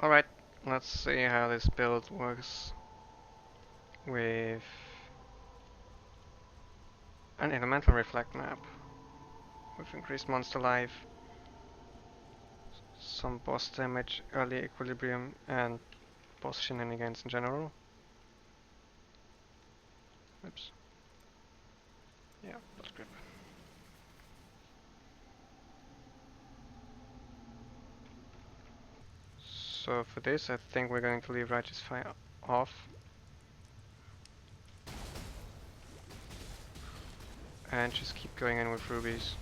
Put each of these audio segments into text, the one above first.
Alright, let's see how this build works with an elemental reflect map with increased monster life, some boss damage, early equilibrium, and boss shenanigans in general. Oops. Yeah, that's good. So for this, I think we're going to leave Righteous Fire off. And just keep going in with rubies.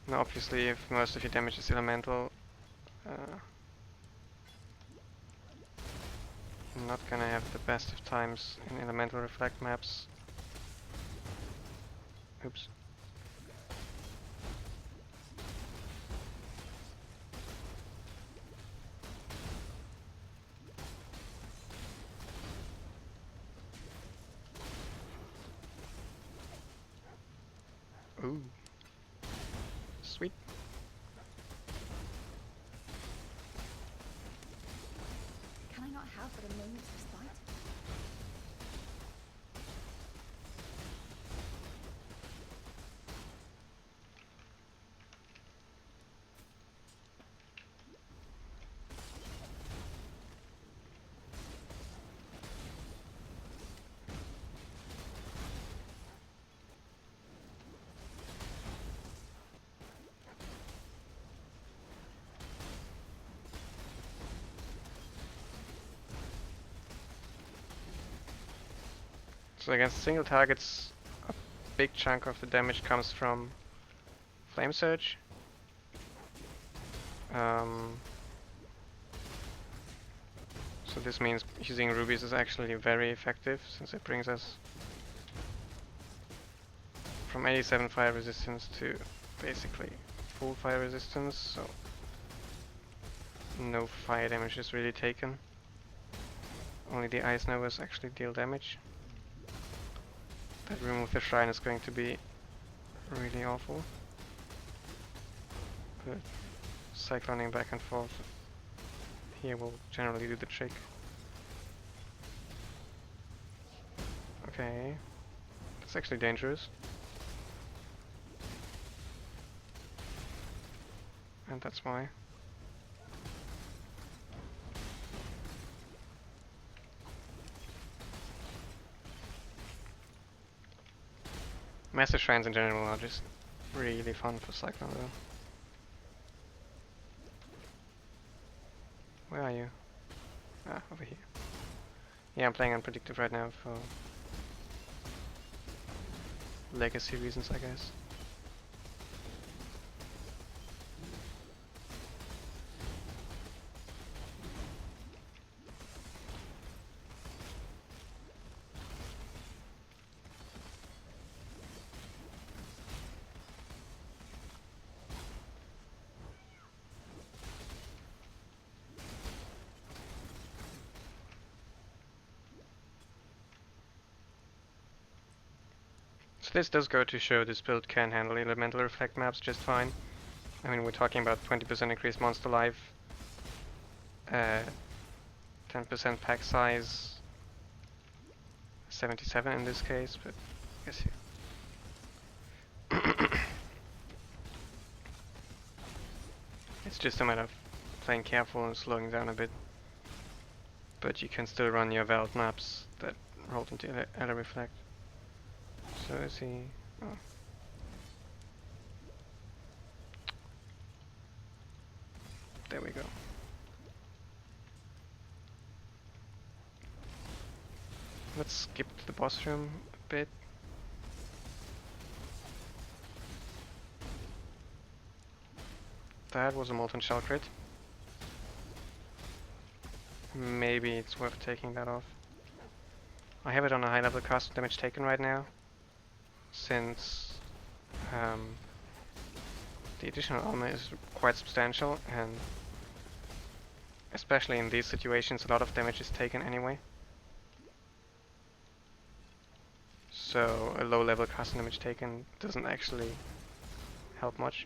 Now obviously if most of your damage is elemental, you're not gonna have the best of times in elemental reflect maps. Oops. Ooh. Sweet. Can I not have but a moment's respite? So against single targets, a big chunk of the damage comes from Flame Surge. So this means using rubies is actually very effective, since it brings us from 87 fire resistance to basically full fire resistance, so no fire damage is really taken. Only the Ice Novas actually deal damage. That room with the shrine is going to be really awful. But cycloning back and forth here will generally do the trick. Okay, that's actually dangerous. And that's why. Master shrines in general are just really fun for cyclone though. Where are you? Ah, over here. Yeah, I'm playing unpredictive right now for legacy reasons, I guess. So this does go to show this build can handle elemental reflect maps just fine. I mean, we're talking about 20% increased monster life, 10% pack size, 77 in this case, but I guess it's just a matter of playing careful and slowing down a bit. But you can still run your Veld maps that rolled into Ele Reflect. So is he... Oh. There we go. Let's skip to the boss room a bit. That was a Molten Shell crit. Maybe it's worth taking that off. I have it on a high level cast damage taken right now, since the additional armor is quite substantial, and especially in these situations a lot of damage is taken anyway. So a low level cast damage taken doesn't actually help much.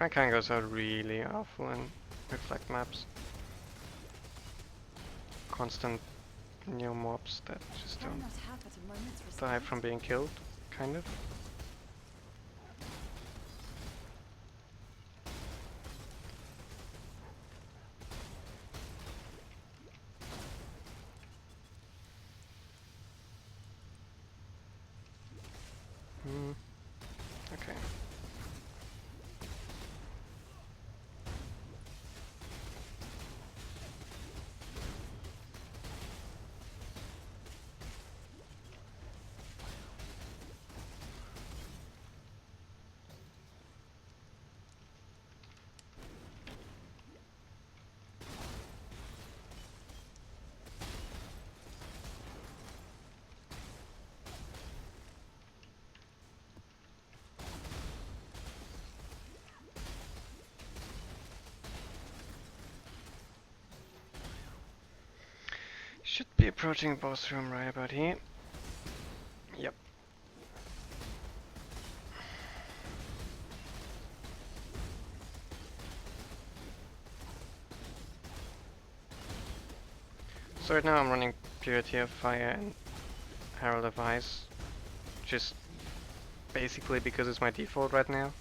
My Kangos are really awful in reflect maps. Constant new mobs that just Can I don't not have but a moment's die respite? from being killed, kind of. Okay. Should be approaching boss room right about here. Yep. So right now I'm running Purity of Fire and Herald of Ice, just basically because it's my default right now.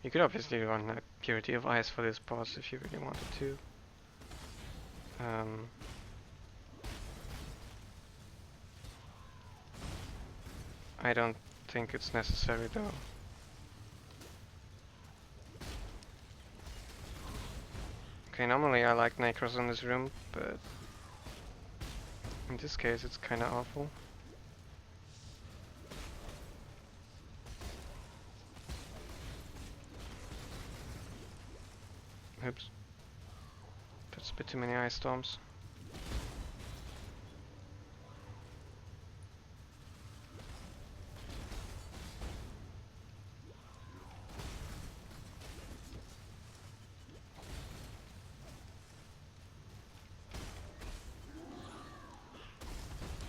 You could obviously run a Purity of Ice for this boss if you really wanted to. I don't think it's necessary though. Okay, normally I like Necros in this room, but in this case it's kinda awful. Oops. That's a bit too many ice storms.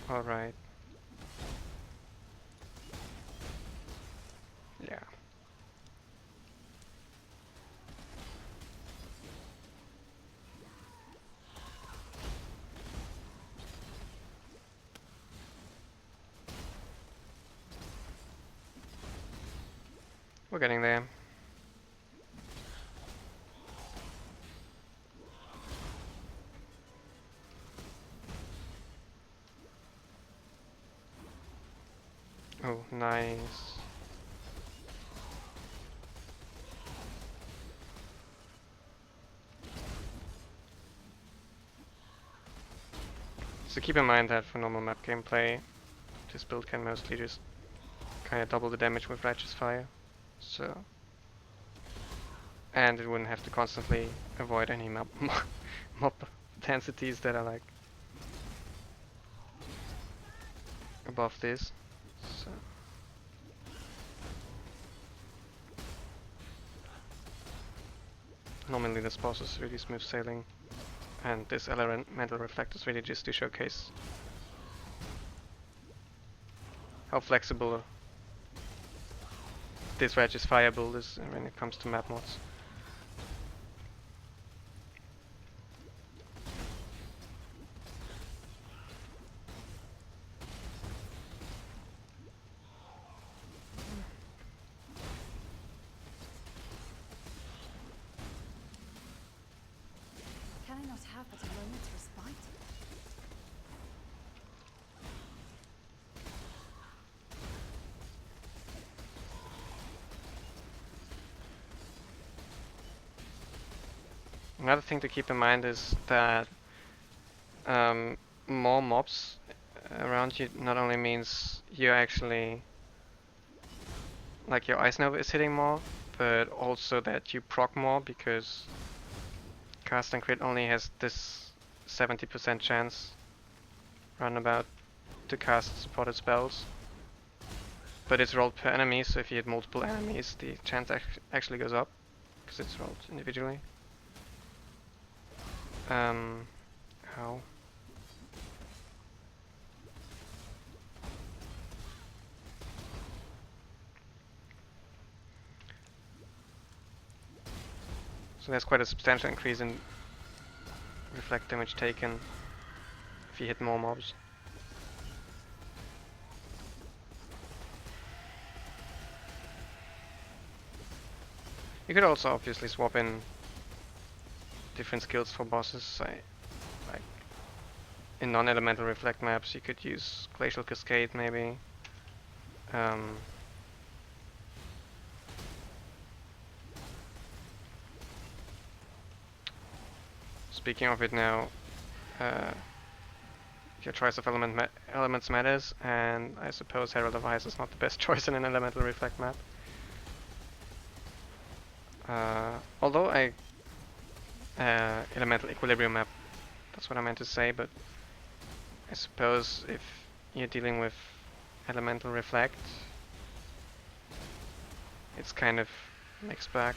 Alright. Yeah. We're getting there. Oh, nice. So keep in mind that for normal map gameplay, this build can mostly just kind of double the damage with Righteous Fire. So, and it wouldn't have to constantly avoid any mob densities that are like above this. So. Normally this boss is really smooth sailing, and this elemental reflect is really just to showcase how flexible this Righteous Fire build is when it comes to map mods. Can I not have but a moment's respite? Another thing to keep in mind is that more mobs around you not only means you actually, like, your Ice Nova is hitting more, but also that you proc more, because cast and crit only has this 70% chance roundabout to cast supported spells. But it's rolled per enemy, so if you hit multiple enemies, the chance actually goes up, because it's rolled individually. How? So there's quite a substantial increase in reflect damage taken if you hit more mobs. You could also obviously swap in different skills for bosses. Like in non-elemental reflect maps, you could use Glacial Cascade maybe. Speaking of it now, your choice of elements matters, and I suppose Herald of Ice is not the best choice in an elemental reflect map. Although elemental equilibrium map, that's what I meant to say, but I suppose if you're dealing with elemental reflect, it's kind of mixed bag.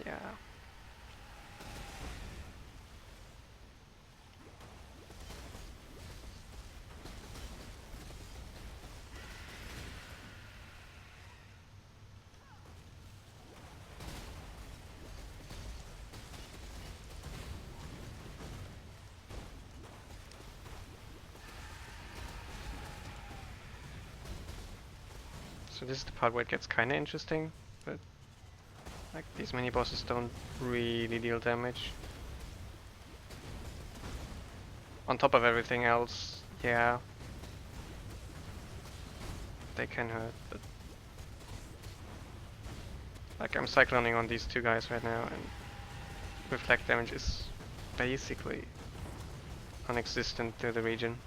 Yeah. So this is the part where it gets kinda interesting, but like these mini bosses don't really deal damage. On top of everything else, yeah, they can hurt, but like I'm cycloning on these two guys right now, and reflect damage is basically non-existent to the region.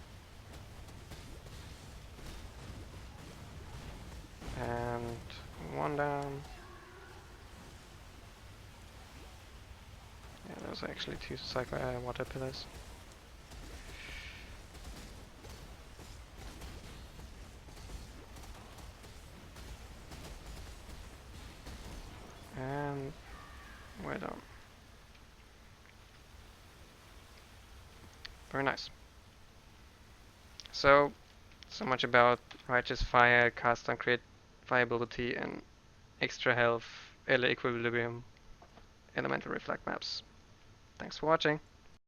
And one down. Yeah, those are actually two water pillars. And we're done. Very nice. So much about Righteous Fire, cast on crit, viability, and extra health, Ele Equilibrium, Elemental Reflect maps. Thanks for watching.